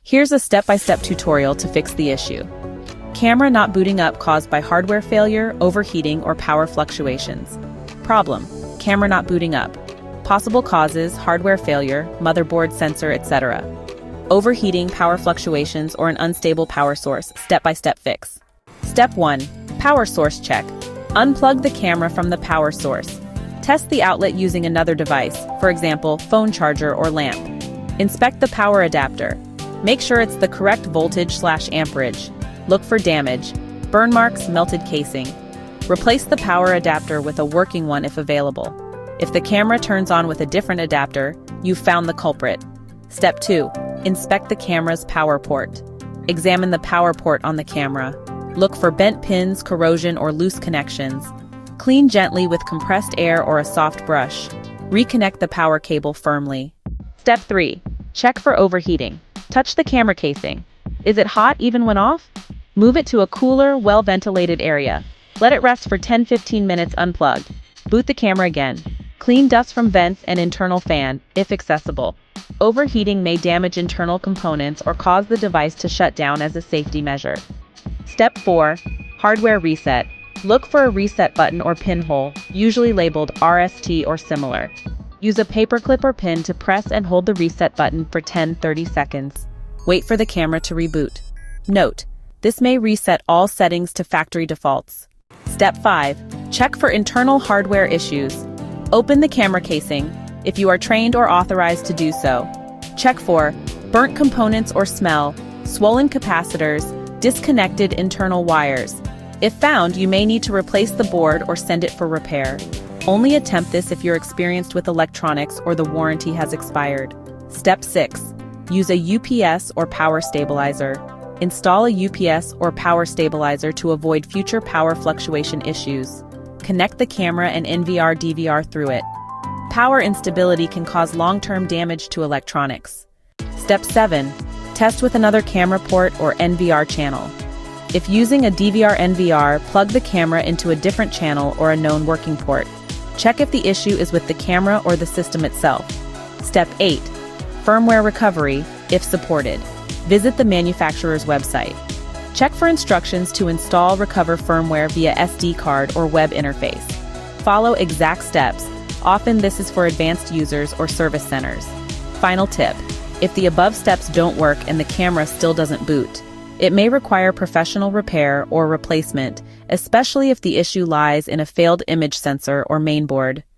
Here's a step-by-step tutorial to fix the issue. Camera not booting up caused by hardware failure, overheating, or power fluctuations. Problem: camera not booting up. Possible causes: hardware failure, motherboard, sensor, etc. Overheating, power fluctuations, or an unstable power source. Step-by-step fix. Step 1. Power source check. Unplug the camera from the power source. Test the outlet using another device, for example, phone charger or lamp. Inspect the power adapter. Make sure it's the correct voltage/amperage. Look for damage, burn marks, melted casing. Replace the power adapter with a working one if available. If the camera turns on with a different adapter, you've found the culprit. Step 2. Inspect the camera's power port. Examine the power port on the camera. Look for bent pins, corrosion, or loose connections. Clean gently with compressed air or a soft brush. Reconnect the power cable firmly. Step 3. Check for overheating. Touch the camera casing. Is it hot even when off? Move it to a cooler, well-ventilated area. Let it rest for 10-15 minutes unplugged. Boot the camera again. Clean dust from vents and internal fan, if accessible. Overheating may damage internal components or cause the device to shut down as a safety measure. Step 4. Hardware reset. Look for a reset button or pinhole, usually labeled RST or similar. Use a paperclip or pin to press and hold the reset button for 10-30 seconds. Wait for the camera to reboot. Note: this may reset all settings to factory defaults. Step 5. Check for internal hardware issues. Open the camera casing, if you are trained or authorized to do so. Check for burnt components or smell, swollen capacitors, disconnected internal wires. If found, you may need to replace the board or send it for repair. Only attempt this if you're experienced with electronics or the warranty has expired. Step 6. Use a UPS or power stabilizer. Install a UPS or power stabilizer to avoid future power fluctuation issues. Connect the camera and NVR/DVR through it. Power instability can cause long-term damage to electronics. Step 7. Test with another camera port or NVR channel. If using a DVR/NVR, plug the camera into a different channel or a known working port. Check if the issue is with the camera or the system itself. Step 8. Firmware recovery, if supported. Visit the manufacturer's website. Check for instructions to install recover firmware via SD card or web interface. Follow exact steps. Often this is for advanced users or service centers. Final tip: if the above steps don't work and the camera still doesn't boot, it may require professional repair or replacement, especially if the issue lies in a failed image sensor or mainboard.